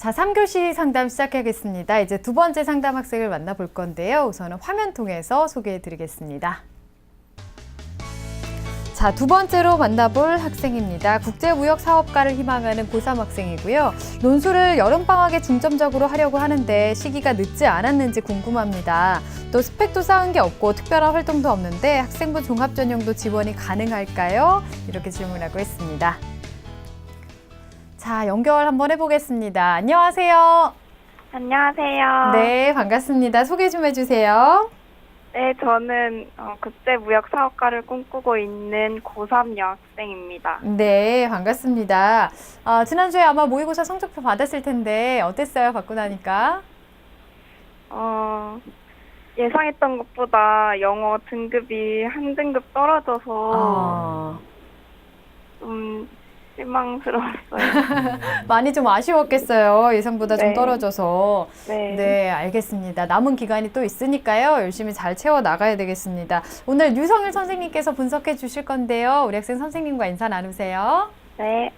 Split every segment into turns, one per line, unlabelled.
자, 3교시 상담 시작하겠습니다. 이제 두 번째 상담 학생을 만나볼 건데요. 우선은 화면 통해서 소개해 드리겠습니다. 자, 두 번째로 만나볼 학생입니다. 국제무역사업가를 희망하는 고3 학생이고요. 논술을 여름방학에 중점적으로 하려고 하는데 시기가 늦지 않았는지 궁금합니다. 또 스펙도 쌓은 게 없고 특별한 활동도 없는데 학생부 종합전형도 지원이 가능할까요? 이렇게 질문하고 있습니다. 자, 연결 한번 해보겠습니다. 안녕하세요.
안녕하세요.
네, 반갑습니다. 소개 좀 해주세요.
네, 저는 국제무역사업가를 꿈꾸고 있는 고3 여학생입니다.
네, 반갑습니다. 지난주에 아마 모의고사 성적표 받았을 텐데 어땠어요? 받고 나니까?
예상했던 것보다 영어 등급이 한 등급 떨어져서 좀 실망스러웠어요.
많이 좀 아쉬웠겠어요. 예상보다 좀
네.
떨어져서.
네.
네, 알겠습니다. 남은 기간이 또 있으니까요. 열심히 잘 채워 나가야 되겠습니다. 오늘 류성일 선생님께서 분석해 주실 건데요. 우리 학생 선생님과 인사 나누세요.
네.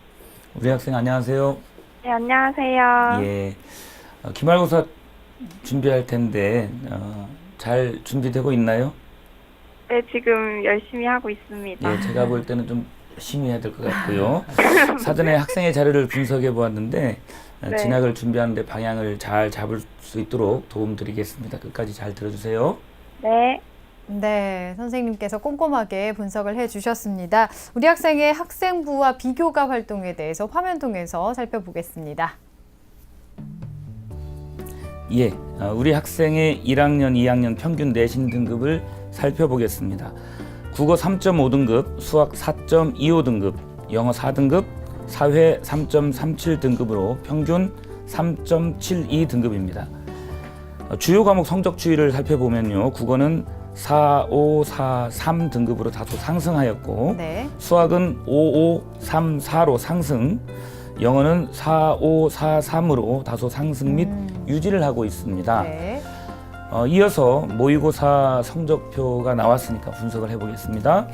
우리 학생 안녕하세요.
네, 안녕하세요.
예, 기말고사 준비할 텐데 잘 준비되고 있나요?
네, 지금 열심히 하고 있습니다.
예, 제가 볼 때는 좀 열심히 해야 될 것 같고요. 사전에 학생의 자료를 분석해 보았는데
네.
진학을 준비하는데 방향을 잘 잡을 수 있도록 도움드리겠습니다. 끝까지 잘 들어주세요.
네.
네, 선생님께서 꼼꼼하게 분석을 해주셨습니다. 우리 학생의 학생부와 비교과 활동에 대해서 화면 통해서 살펴보겠습니다.
예, 우리 학생의 1학년, 2학년 평균 내신 등급을 살펴보겠습니다. 국어 3.5등급, 수학 4.25등급, 영어 4등급, 사회 3.37등급으로 평균 3.72등급입니다. 주요 과목 성적 추이를 살펴보면요. 국어는 4, 5, 4, 3등급으로 다소 상승하였고
네.
수학은 5, 5, 3, 4로 상승, 영어는 4, 5, 4, 3으로 다소 상승 및 유지를 하고 있습니다.
네.
이어서 모의고사 성적표가 나왔으니까 분석을 해보겠습니다.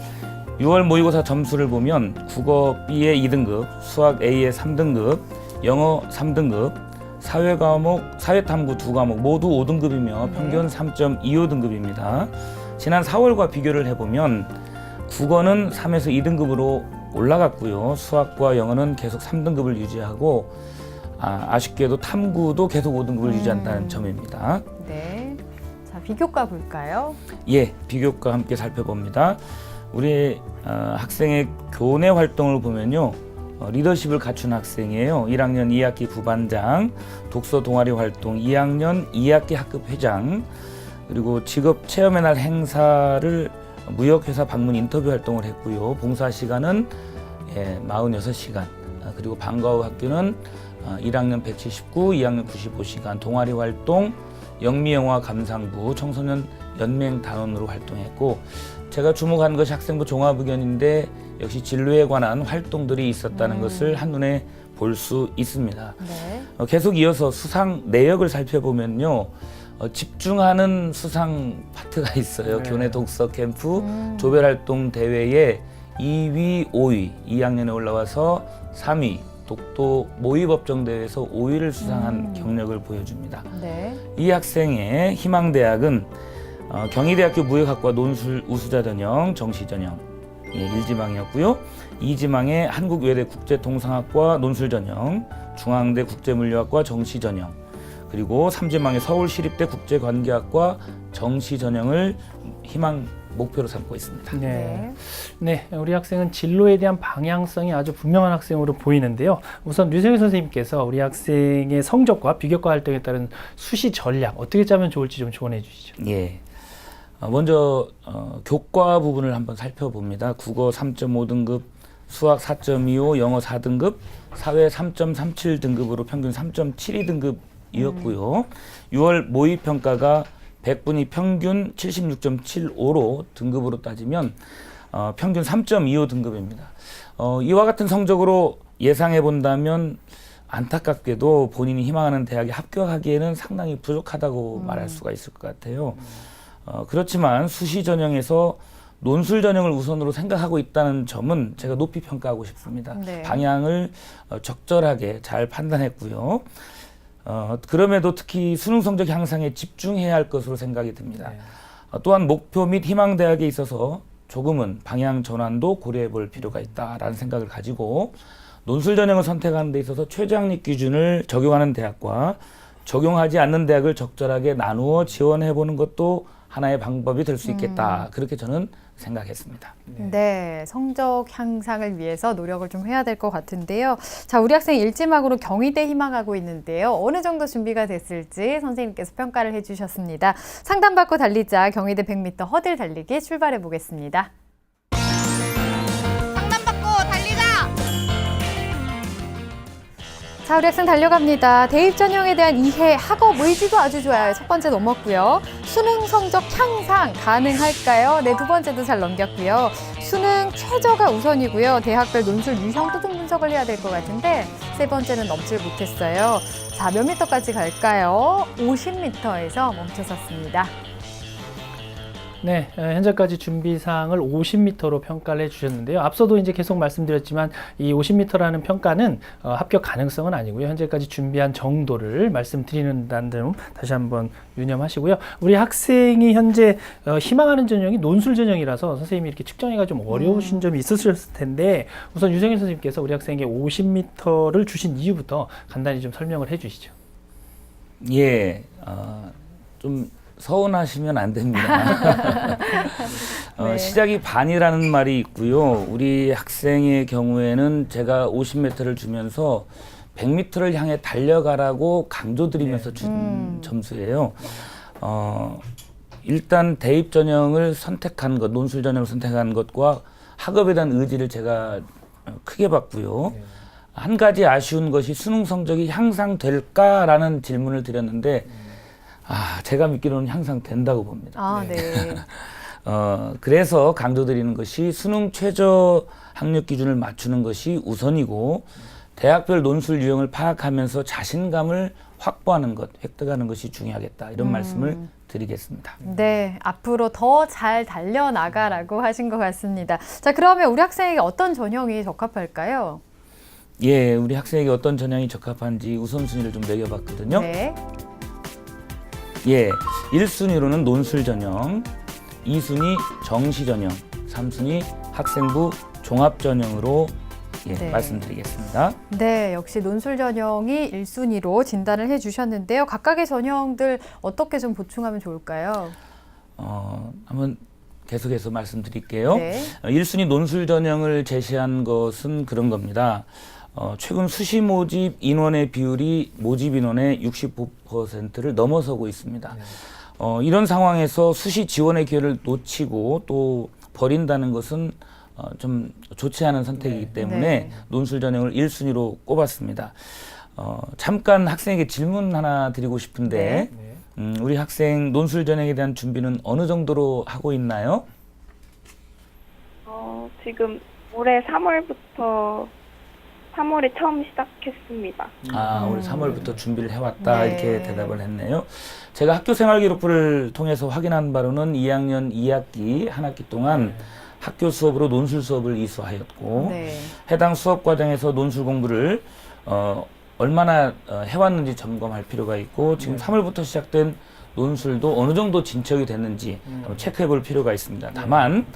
6월 모의고사 점수를 보면 국어 B의 2등급, 수학 A의 3등급, 영어 3등급, 사회탐구 2과목 모두 5등급이며 평균 3.25등급입니다. 지난 4월과 비교를 해보면 국어는 3에서 2등급으로 올라갔고요. 수학과 영어는 계속 3등급을 유지하고 아쉽게도 탐구도 계속 5등급을 유지한다는 점입니다.
네. 자, 비교과 볼까요?
예, 비교과 함께 살펴봅니다. 우리 학생의 교내 활동을 보면요. 리더십을 갖춘 학생이에요. 1학년 2학기 부반장, 독서 동아리 활동, 2학년 2학기 학급 회장, 그리고 직업 체험의 날 행사를 무역회사 방문 인터뷰 활동을 했고요. 봉사 시간은 46시간, 그리고 방과 후 학교는 1학년 179, 2학년 95시간, 동아리 활동, 영미영화 감상부, 청소년 연맹 단원으로 활동했고, 제가 주목한 것이 학생부 종합의견인데 역시 진로에 관한 활동들이 있었다는 것을 한눈에 볼 수 있습니다.
네.
계속 이어서 수상 내역을 살펴보면요. 집중하는 수상 파트가 있어요.
네.
교내 독서 캠프, 조별활동 대회에 2위, 5위, 2학년에 올라와서 3위, 독도 모의법정대회에서 5위를 수상한 경력을 보여줍니다.
네.
이 학생의 희망대학은 경희대학교 무역학과 논술 우수자 전형, 정시 전형 1지망이었고요. 2지망에 한국외대 국제통상학과 논술 전형, 중앙대 국제물리학과 정시 전형, 그리고 3지망에 서울시립대 국제관계학과 정시 전형을 희망 목표로 삼고 있습니다.
네. 네, 우리 학생은 진로에 대한 방향성이 아주 분명한 학생으로 보이는데요. 우선 류성일 선생님께서 우리 학생의 성적과 비교과 활동에 따른 수시 전략 어떻게 짜면 좋을지 좀 조언해 주시죠.
예. 먼저 교과 부분을 한번 살펴봅니다. 국어 3.5등급, 수학 4.25, 영어 4등급, 사회 3.37등급으로 평균 3.72등급이었고요. 6월 모의평가가 100분이 평균 76.75로 등급으로 따지면 평균 3.25등급입니다. 이와 같은 성적으로 예상해 본다면 안타깝게도 본인이 희망하는 대학에 합격하기에는 상당히 부족하다고 말할 수가 있을 것 같아요. 그렇지만 수시 전형에서 논술 전형을 우선으로 생각하고 있다는 점은 제가 높이 평가하고 싶습니다.
네.
방향을 적절하게 잘 판단했고요. 그럼에도 특히 수능 성적 향상에 집중해야 할 것으로 생각이 듭니다.
네.
또한 목표 및 희망 대학에 있어서 조금은 방향 전환도 고려해 볼 필요가 있다라는 생각을 가지고 논술 전형을 선택하는 데 있어서 최저학력 기준을 적용하는 대학과 적용하지 않는 대학을 적절하게 나누어 지원해 보는 것도 하나의 방법이 될 수 있겠다. 그렇게 저는 생각했습니다.
네, 성적 향상을 위해서 노력을 좀 해야 될 것 같은데요. 자, 우리 학생 일지망으로 경희대 희망하고 있는데요. 어느 정도 준비가 됐을지 선생님께서 평가를 해주셨습니다. 상담받고 달리자 경희대 100m 허들 달리기 출발해 보겠습니다. 자, 우리 학생 달려갑니다. 대입 전형에 대한 이해, 학업 의지도 아주 좋아요. 첫 번째 넘었고요. 수능 성적 향상 가능할까요? 네, 두 번째도 잘 넘겼고요. 수능 최저가 우선이고요. 대학별 논술 유형도 좀 분석을 해야 될 것 같은데 세 번째는 넘질 못했어요. 자, 몇 미터까지 갈까요? 50m에서 멈춰섰습니다.
네, 현재까지 준비사항을 50m로 평가를 해주셨는데요. 앞서도 이제 계속 말씀드렸지만 이 50m라는 평가는 합격 가능성은 아니고요. 현재까지 준비한 정도를 말씀드리는다는 점 다시 한번 유념하시고요. 우리 학생이 현재 희망하는 전형이 논술 전형이라서 선생님이 이렇게 측정하기가 좀 어려우신 점이 있으셨을 텐데 우선 유정일 선생님께서 우리 학생에게 50m를 주신 이유부터 간단히 좀 설명을 해주시죠.
예, 좀 서운하시면 안 됩니다.
네.
시작이 반이라는 말이 있고요. 우리 학생의 경우에는 제가 50m를 주면서 100m를 향해 달려가라고 강조드리면서 준 점수예요. 일단 대입 전형을 선택한 것, 논술 전형을 선택한 것과 학업에 대한 의지를 제가 크게 봤고요. 한 가지 아쉬운 것이 수능 성적이 향상될까라는 질문을 드렸는데 제가 믿기로는 향상된다고 봅니다.
네.
그래서 강조드리는 것이 수능 최저 학력 기준을 맞추는 것이 우선이고 대학별 논술 유형을 파악하면서 자신감을 확보하는 것, 획득하는 것이 중요하겠다. 이런 말씀을 드리겠습니다.
네, 앞으로 더 잘 달려나가라고 하신 것 같습니다. 자, 그러면 우리 학생에게 어떤 전형이 적합할까요?
예, 우리 학생에게 어떤 전형이 적합한지 우선순위를 좀 매겨봤거든요.
네.
예, 1순위로는 논술 전형, 2순위 정시 전형, 3순위 학생부 종합 전형으로
네.
말씀드리겠습니다.
네, 역시 논술 전형이 1순위로 진단을 해주셨는데요. 각각의 전형들 어떻게 좀 보충하면 좋을까요?
한번 계속해서 말씀드릴게요.
네.
1순위 논술 전형을 제시한 것은 그런 겁니다. 최근 수시 모집 인원의 비율이 모집 인원의 65%를 넘어서고 있습니다. 이런 상황에서 수시 지원의 기회를 놓치고 또 버린다는 것은 좀 좋지 않은 선택이기 때문에
네.
논술 전형을 1순위로 꼽았습니다. 잠깐 학생에게 질문 하나 드리고 싶은데 우리 학생 논술 전형에 대한 준비는 어느 정도로 하고 있나요?
지금 올해 3월에 처음 시작했습니다.
올 3월부터 준비를 해왔다
네.
이렇게 대답을 했네요. 제가 학교 생활기록부를 통해서 확인한 바로는 2학년 2학기 한 학기 동안 학교 수업으로 논술 수업을 이수하였고
네.
해당 수업 과정에서 논술 공부를 얼마나 해왔는지 점검할 필요가 있고 지금 3월부터 시작된 논술도 어느 정도 진척이 됐는지 체크해 볼 필요가 있습니다. 다만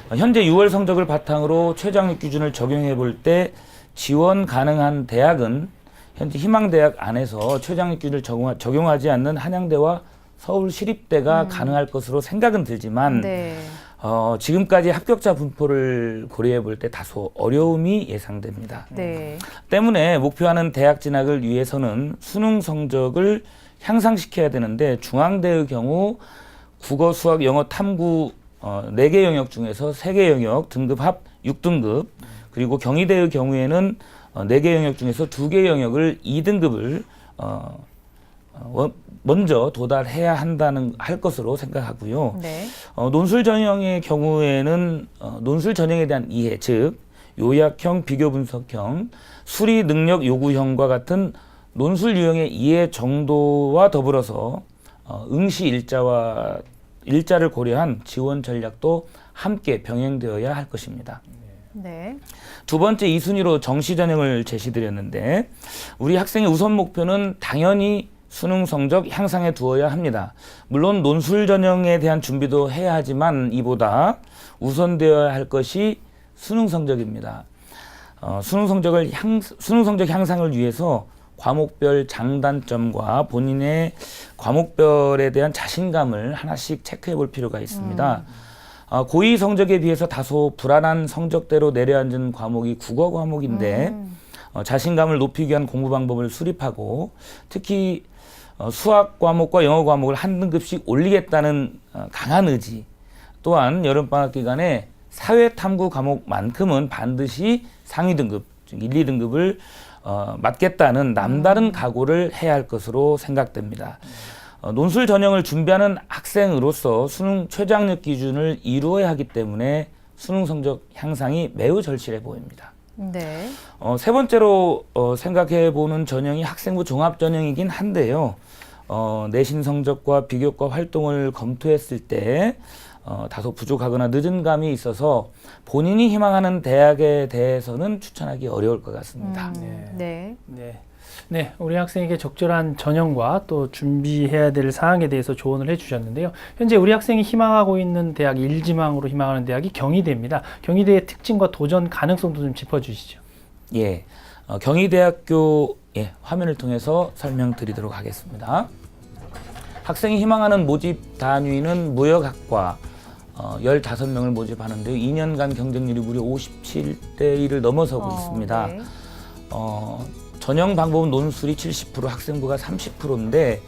현재 6월 성적을 바탕으로 최저학력 기준을 적용해 볼 때 지원 가능한 대학은 현재 희망대학 안에서 최저학력 기준을 적용하지 않는 한양대와 서울시립대가 가능할 것으로 생각은 들지만
네.
지금까지 합격자 분포를 고려해 볼 때 다소 어려움이 예상됩니다.
네.
때문에 목표하는 대학 진학을 위해서는 수능 성적을 향상시켜야 되는데 중앙대의 경우 국어, 수학, 영어, 탐구 4개 영역 중에서 3개 영역 등급 합 6등급 그리고 경희대의 경우에는 4개 영역 중에서 2개 영역을 2등급을 먼저 도달해야 할 것으로 생각하고요.
네.
논술 전형의 경우에는 논술 전형에 대한 이해, 즉 요약형, 비교 분석형, 수리 능력 요구형과 같은 논술 유형의 이해 정도와 더불어서 응시 일자를 고려한 지원 전략도 함께 병행되어야 할 것입니다.
네.
두 번째 2순위로 정시 전형을 제시드렸는데 우리 학생의 우선 목표는 당연히 수능 성적 향상에 두어야 합니다. 물론 논술 전형에 대한 준비도 해야 하지만 이보다 우선되어야 할 것이 수능 성적입니다. 수능 성적 향상을 위해서 과목별 장단점과 본인의 과목별에 대한 자신감을 하나씩 체크해 볼 필요가 있습니다. 고2 성적에 비해서 다소 불안한 성적대로 내려앉은 과목이 국어 과목인데 자신감을 높이기 위한 공부 방법을 수립하고 특히 수학 과목과 영어 과목을 한 등급씩 올리겠다는 강한 의지, 또한 여름방학 기간에 사회탐구 과목만큼은 반드시 상위 등급, 즉 1, 2등급을 맞겠다는 남다른 각오를 해야 할 것으로 생각됩니다. 논술 전형을 준비하는 학생으로서 수능 최저학력 기준을 이루어야 하기 때문에 수능 성적 향상이 매우 절실해 보입니다.
네.
세 번째로 생각해 보는 전형이 학생부 종합 전형이긴 한데요. 내신 성적과 비교과 활동을 검토했을 때 다소 부족하거나 늦은 감이 있어서 본인이 희망하는 대학에 대해서는 추천하기 어려울 것 같습니다.
네.
네, 우리 학생에게 적절한 전형과 또 준비해야 될 사항에 대해서 조언을 해주셨는데요. 현재 우리 학생이 희망하고 있는 대학, 1지망으로 희망하는 대학이 경희대입니다. 경희대의 특징과 도전 가능성도 좀 짚어주시죠.
예, 경희대학교 화면을 통해서 설명드리도록 하겠습니다. 학생이 희망하는 모집 단위는 무역학과 15명을 모집하는데요. 2년간 경쟁률이 무려 57대 1을 넘어서고 있습니다.
네.
전형 방법은 논술이 70%, 학생부가 30%인데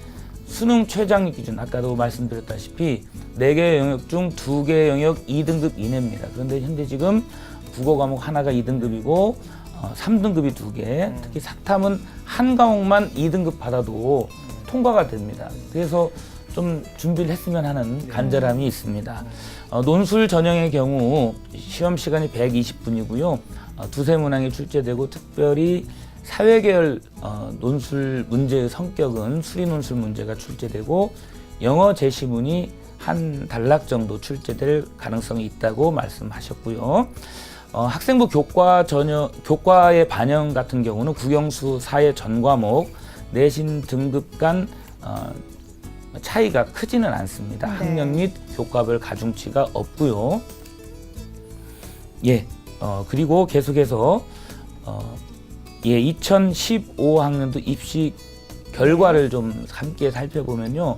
수능 최저학력 기준, 아까도 말씀드렸다시피 4개의 영역 중 2개의 영역 2등급 이내입니다. 그런데 현재 지금 국어 과목 하나가 2등급이고 3등급이 2개, 특히 사탐은 한 과목만 2등급 받아도 통과가 됩니다. 그래서 좀 준비를 했으면 하는 간절함이 있습니다. 논술 전형의 경우 시험 시간이 120분이고요. 두세 문항이 출제되고 특별히 사회계열 논술 문제의 성격은 수리 논술 문제가 출제되고 영어 제시문이 한 단락 정도 출제될 가능성이 있다고 말씀하셨고요. 학생부 교과의 반영 같은 경우는 국영수, 사회 전 과목, 내신 등급 간 차이가 크지는 않습니다.
네.
학년 및 교과별 가중치가 없고요. 그리고 계속해서 2015학년도 입시 결과를 좀 함께 살펴보면요.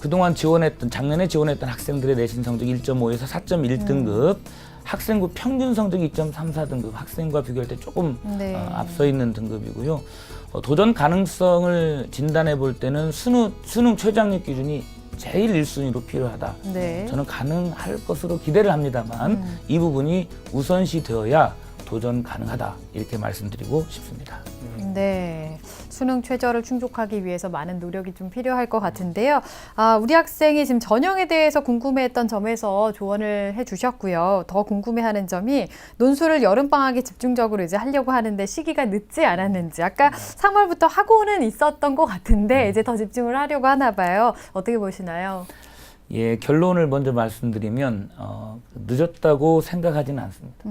그동안 작년에 지원했던 학생들의 내신 성적 1.5에서 4.1등급, 학생부 평균 성적 2.34등급, 학생과 비교할 때 조금 앞서 있는 등급이고요. 도전 가능성을 진단해 볼 때는 수능 최저학력 기준이 제일 1순위로 필요하다.
네.
저는 가능할 것으로 기대를 합니다만 이 부분이 우선시 되어야 도전 가능하다, 이렇게 말씀드리고 싶습니다.
네. 수능 최저를 충족하기 위해서 많은 노력이 좀 필요할 것 같은데요. 우리 학생이 지금 전형에 대해서 궁금해했던 점에서 조언을 해주셨고요. 더 궁금해하는 점이 논술을 여름방학에 집중적으로 이제 하려고 하는데 시기가 늦지 않았는지. 아까 3월부터 하고는 있었던 것 같은데 이제 더 집중을 하려고 하나 봐요. 어떻게 보시나요?
예, 결론을 먼저 말씀드리면 늦었다고 생각하지는 않습니다.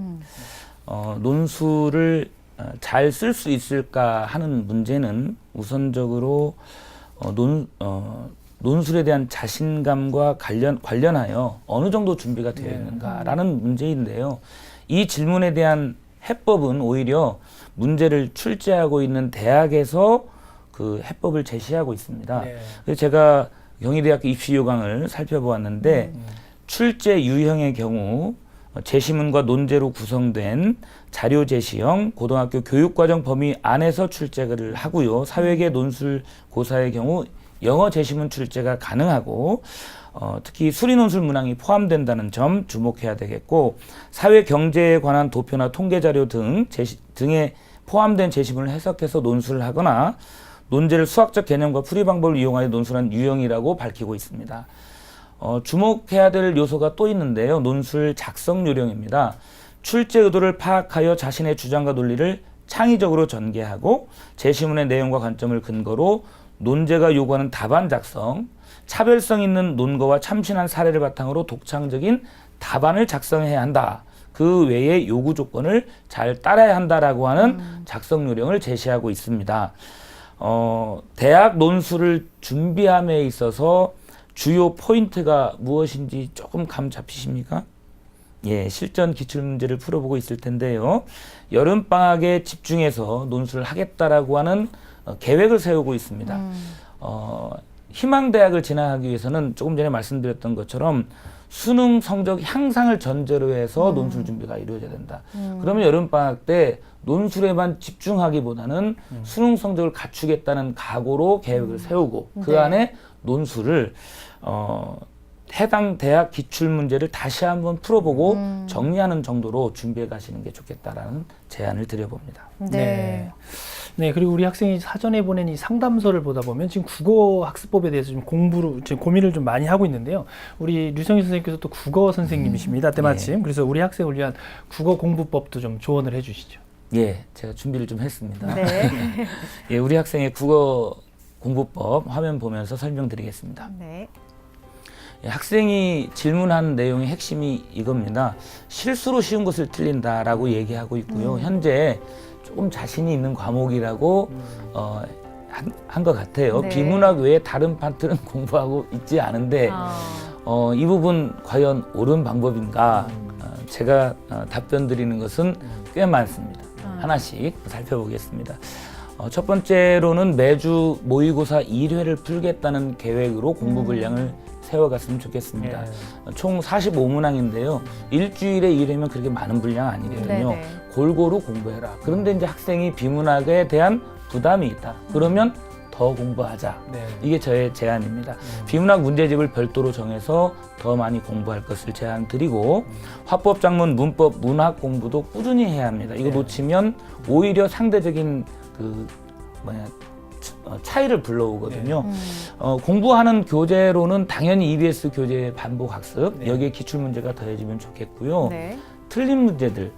논술을 잘 쓸 수 있을까 하는 문제는 우선적으로 논술에 대한 자신감과 관련하여 어느 정도 준비가 되어 있는가라는 문제인데요. 이 질문에 대한 해법은 오히려 문제를 출제하고 있는 대학에서 그 해법을 제시하고 있습니다. 그래서 제가 경희대학교 입시 요강을 살펴보았는데 출제 유형의 경우 제시문과 논제로 구성된 자료 제시형 고등학교 교육과정 범위 안에서 출제를 하고요. 사회계 논술 고사의 경우 영어 제시문 출제가 가능하고 특히 수리 논술 문항이 포함된다는 점 주목해야 되겠고, 사회 경제에 관한 도표나 통계 자료 등에 포함된 제시문을 해석해서 논술을 하거나 논제를 수학적 개념과 풀이 방법을 이용하여 논술한 유형이라고 밝히고 있습니다. 주목해야 될 요소가 또 있는데요. 논술 작성 요령입니다. 출제 의도를 파악하여 자신의 주장과 논리를 창의적으로 전개하고 제시문의 내용과 관점을 근거로 논제가 요구하는 답안 작성, 차별성 있는 논거와 참신한 사례를 바탕으로 독창적인 답안을 작성해야 한다. 그 외에 요구 조건을 잘 따라야 한다라고 하는 작성 요령을 제시하고 있습니다. 대학 논술을 준비함에 있어서 주요 포인트가 무엇인지 조금 감 잡히십니까? 예, 실전 기출문제를 풀어보고 있을 텐데요. 여름방학에 집중해서 논술을 하겠다라고 하는 계획을 세우고 있습니다. 희망대학을 진학하기 위해서는 조금 전에 말씀드렸던 것처럼 수능 성적 향상을 전제로 해서 논술 준비가 이루어져야 된다. 그러면 여름방학 때 논술에만 집중하기보다는 수능 성적을 갖추겠다는 각오로 계획을 세우고 그
네.
안에 논술을 해당 대학 기출문제를 다시 한번 풀어보고 정리하는 정도로 준비해 가시는 게 좋겠다라는 제안을 드려봅니다.
네.
네, 그리고 우리 학생이 사전에 보낸 이 상담서를 보다 보면 지금 국어 학습법에 대해서 좀 지금 고민을 좀 많이 하고 있는데요. 우리 류성희 선생님께서 또 국어 선생님이십니다. 때마침. 그래서 우리 학생을 위한 국어 공부법도 좀 조언을 해주시죠.
예, 제가 준비를 좀 했습니다.
네.
예, 우리 학생의 국어 공부법 화면 보면서 설명드리겠습니다.
네.
예, 학생이 질문한 내용의 핵심이 이겁니다. 실수로 쉬운 것을 틀린다라고 얘기하고 있고요. 현재 조금 자신이 있는 과목이라고 한 것 같아요.
네.
비문학 외에 다른 파트는 공부하고 있지 않은데 이 부분 과연 옳은 방법인가? 제가 답변 드리는 것은 꽤 많습니다. 하나씩 살펴보겠습니다. 첫 번째로는 매주 모의고사 1회를 풀겠다는 계획으로 공부 분량을 세워갔으면 좋겠습니다. 총 45문항인데요. 일주일에 1회면 그렇게 많은 분량 아니거든요.
네네.
골고루 공부해라. 그런데 이제 학생이 비문학에 대한 부담이 있다. 그러면 더 공부하자.
네.
이게 저의 제안입니다. 비문학 문제집을 별도로 정해서 더 많이 공부할 것을 제안드리고 화법, 작문, 문법, 문학 공부도 꾸준히 해야 합니다. 이거 놓치면 오히려 상대적인 차이를 불러오거든요. 공부하는 교재로는 당연히 EBS 교재 반복 학습, 여기에 기출 문제가 더해지면 좋겠고요.
네.
틀린 문제들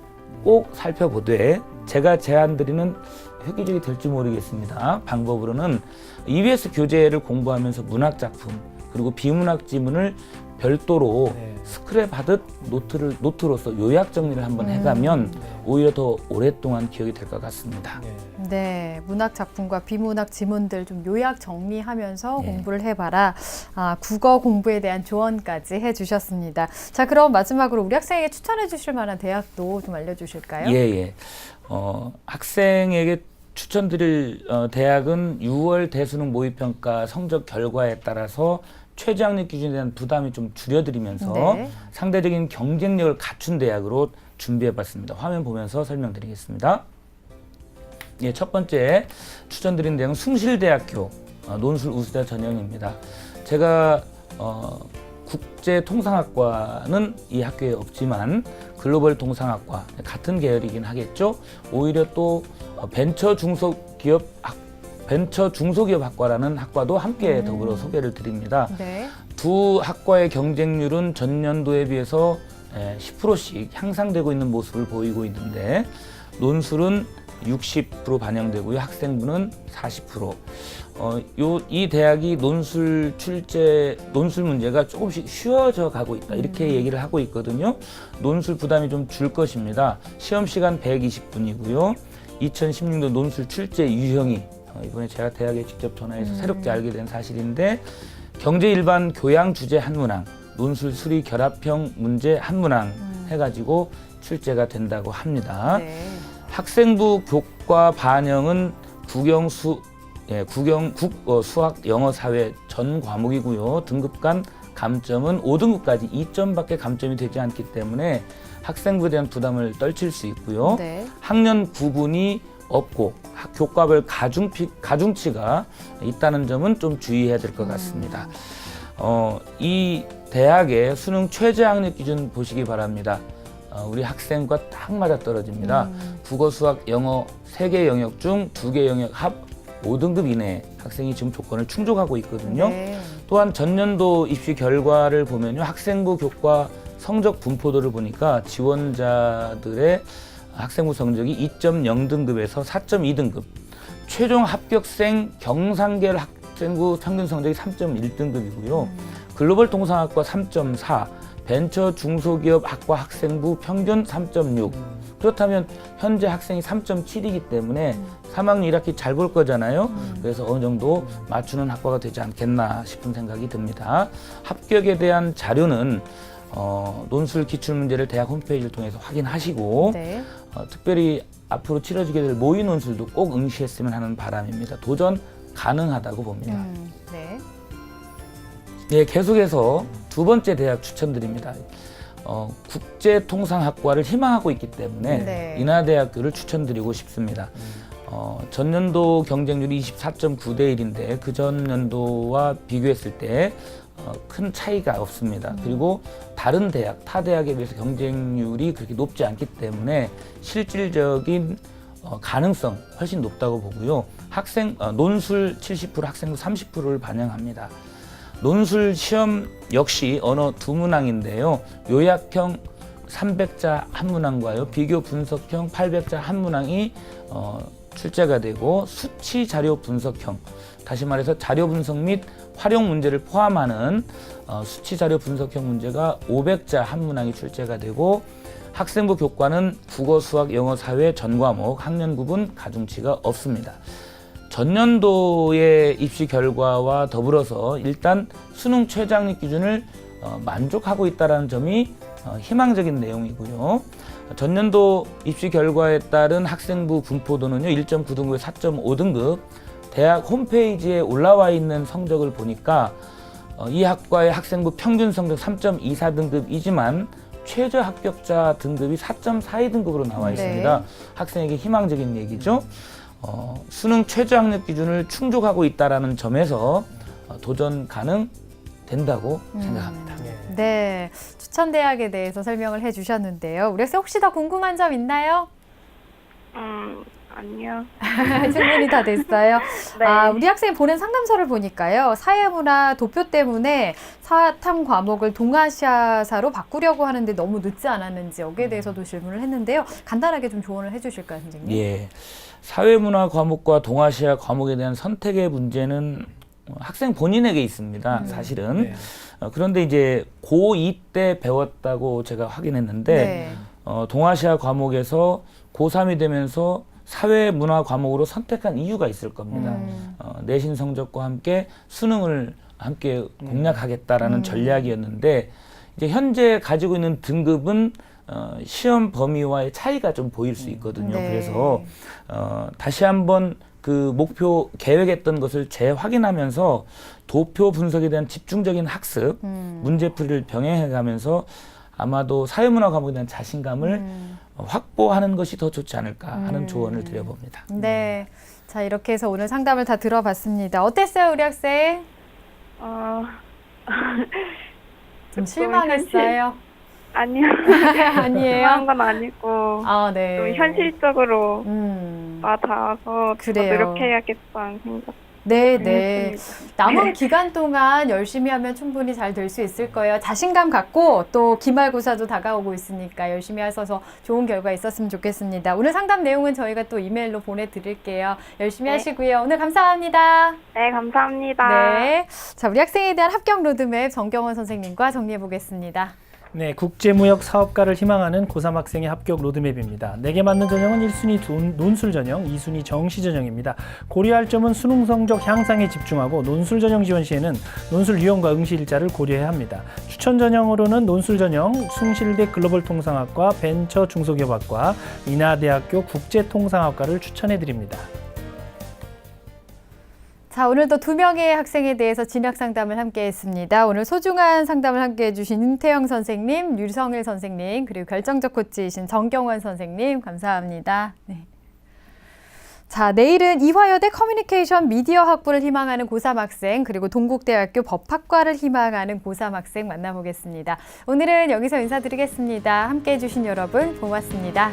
꼭 살펴보되 제가 제안드리는 획기적이 될지 모르겠습니다. 방법으로는 EBS 교재를 공부하면서 문학 작품 그리고 비문학 지문을 별도로 스크랩하듯 노트로서 요약 정리를 한번 해가면 오히려 더 오랫동안 기억이 될 것 같습니다.
네, 문학 작품과 비문학 지문들 좀 요약 정리하면서
예.
공부를 해봐라. 국어 공부에 대한 조언까지 해주셨습니다. 자, 그럼 마지막으로 우리 학생에게 추천해 주실 만한 대학도 좀 알려주실까요?
예. 학생에게 추천드릴 대학은 6월 대수능 모의평가 성적 결과에 따라서 최저학력 기준에 대한 부담이 좀 줄여드리면서
네.
상대적인 경쟁력을 갖춘 대학으로 준비해봤습니다. 화면 보면서 설명드리겠습니다. 예, 첫 번째 추천드린 대학은 숭실대학교 논술 우수자 전형입니다. 제가 국제통상학과는 이 학교에 없지만 글로벌 통상학과 같은 계열이긴 하겠죠. 오히려 또 벤처 중소기업 학과라는 학과도 함께 더불어 소개를 드립니다.
네.
두 학과의 경쟁률은 전년도에 비해서 10%씩 향상되고 있는 모습을 보이고 있는데 논술은 60% 반영되고요. 학생부는 40%. 이 대학이 논술 문제가 조금씩 쉬워져 가고 있다. 이렇게 얘기를 하고 있거든요. 논술 부담이 좀 줄 것입니다. 시험 시간 120분이고요. 2016년 논술 출제 유형이 이번에 제가 대학에 직접 전화해서 새롭게 알게 된 사실인데 경제 일반 교양 주제 한 문항, 논술 수리 결합형 문제 한 문항 해가지고 출제가 된다고 합니다.
네.
학생부 교과 반영은 수학, 영어, 사회 전 과목이고요. 등급 간 감점은 5등급까지 2점밖에 감점이 되지 않기 때문에 학생부에 대한 부담을 떨칠 수 있고요.
네.
학년 구분이 없고 교과별 가중치가 있다는 점은 좀 주의해야 될 것 같습니다. 이 대학의 수능 최저학력 기준 보시기 바랍니다. 우리 학생과 딱 맞아떨어집니다. 국어, 수학, 영어 3개 영역 중 2개 영역 합 5등급 이내 학생이 지금 조건을 충족하고 있거든요.
네. 또한
전년도 입시 결과를 보면요. 학생부 교과 성적 분포도를 보니까 지원자들의 학생부 성적이 2.0등급에서 4.2등급, 최종 합격생 경상계열 학생부 평균 성적이 3.1등급이고요. 글로벌 통상학과 3.4, 벤처 중소기업 학과 학생부 평균 3.6. 그렇다면 현재 학생이 3.7이기 때문에 3학년 1학기 잘 볼 거잖아요. 그래서 어느 정도 맞추는 학과가 되지 않겠나 싶은 생각이 듭니다. 합격에 대한 자료는 논술 기출문제를 대학 홈페이지를 통해서 확인하시고
네.
특별히 앞으로 치러지게 될 모의 논술도 꼭 응시했으면 하는 바람입니다. 도전 가능하다고 봅니다.
네.
예, 계속해서 두 번째 대학 추천드립니다. 국제통상학과를 희망하고 있기 때문에
네.
인하대학교를 추천드리고 싶습니다. 전년도 경쟁률이 24.9대 1인데 그 전년도와 비교했을 때 큰 차이가 없습니다. 그리고 다른 대학, 타 대학에 비해서 경쟁률이 그렇게 높지 않기 때문에 실질적인 가능성 훨씬 높다고 보고요. 논술 70%, 학생부 30%를 반영합니다. 논술 시험 역시 언어 두 문항인데요. 요약형 300자 한 문항과요. 비교 분석형 800자 한 문항이 출제가 되고 수치 자료 분석형, 다시 말해서 자료 분석 및 활용 문제를 포함하는 수치 자료 분석형 문제가 500자 한 문항이 출제가 되고 학생부 교과는 국어, 수학, 영어, 사회 전 과목 학년 구분 가중치가 없습니다. 전년도의 입시 결과와 더불어서 일단 수능 최저학력 기준을 만족하고 있다는 점이 희망적인 내용이고요. 전년도 입시 결과에 따른 학생부 분포도는요, 1.9등급에 4.5등급, 대학 홈페이지에 올라와 있는 성적을 보니까 이 학과의 학생부 평균 성적 3.24등급이지만 최저 합격자 등급이 4.42등급으로 나와 있습니다.
네.
학생에게 희망적인 얘기죠. 수능 최저 학력 기준을 충족하고 있다는 점에서 도전 가능된다고 생각합니다.
네. 추천 대학에 대해서 설명을 해주셨는데요. 우리 학생 혹시 더 궁금한 점 있나요?
아니요.
질문이 다 됐어요.
네.
우리 학생이 보낸 상담서를 보니까요. 사회문화 도표 때문에 사탐 과목을 동아시아사로 바꾸려고 하는데 너무 늦지 않았는지 여기에 대해서도 질문을 했는데요. 간단하게 좀 조언을 해주실까요, 선생님?
예, 사회문화 과목과 동아시아 과목에 대한 선택의 문제는 학생 본인에게 있습니다. 사실은.
네.
그런데 이제 고2 때 배웠다고 제가 확인했는데
네.
동아시아 과목에서 고3이 되면서 사회문화 과목으로 선택한 이유가 있을 겁니다. 내신 성적과 함께 수능을 함께 공략하겠다라는 전략이었는데 이제 현재 가지고 있는 등급은 시험 범위와의 차이가 좀 보일 수 있거든요.
네.
그래서 다시 한번 그 목표 계획했던 것을 재확인하면서 도표 분석에 대한 집중적인 학습, 문제풀이를 병행해가면서 아마도 사회문화 과목에 대한 자신감을 확보하는 것이 더 좋지 않을까 하는 조언을 드려봅니다.
네. 자, 이렇게 해서 오늘 상담을 다 들어봤습니다. 어땠어요, 우리 학생? 좀 실망했어요?
아니요.
아니에요?
그런 건 아니고
네.
좀 현실적으로 와닿아서 더
그래요.
노력해야겠다는 생각.
네, 네.
했습니다.
남은 기간 동안 열심히 하면 충분히 잘 될 수 있을 거예요. 자신감 갖고 또 기말고사도 다가오고 있으니까 열심히 하셔서 좋은 결과 있었으면 좋겠습니다. 오늘 상담 내용은 저희가 또 이메일로 보내드릴게요. 열심히
네.
하시고요. 오늘 감사합니다.
네, 감사합니다.
네. 자, 우리 학생에 대한 합격 로드맵 정경원 선생님과 정리해 보겠습니다.
네, 국제무역 사업가를 희망하는 고3 학생의 합격 로드맵입니다. 4개 맞는 전형은 1순위 논술 전형, 2순위 정시 전형입니다. 고려할 점은 수능 성적 향상에 집중하고 논술 전형 지원 시에는 논술 유형과 응시 일자를 고려해야 합니다. 추천 전형으로는 논술 전형, 숭실대 글로벌 통상학과, 벤처 중소기업학과, 인하대학교 국제통상학과를 추천해 드립니다.
자, 오늘도 2명의 학생에 대해서 진학 상담을 함께 했습니다. 오늘 소중한 상담을 함께 해주신 윤태영 선생님, 류성일 선생님, 그리고 결정적 코치이신 정경원 선생님, 감사합니다. 네. 자, 내일은 이화여대 커뮤니케이션 미디어 학부를 희망하는 고3 학생, 그리고 동국대학교 법학과를 희망하는 고3 학생 만나보겠습니다. 오늘은 여기서 인사드리겠습니다. 함께 해주신 여러분 고맙습니다.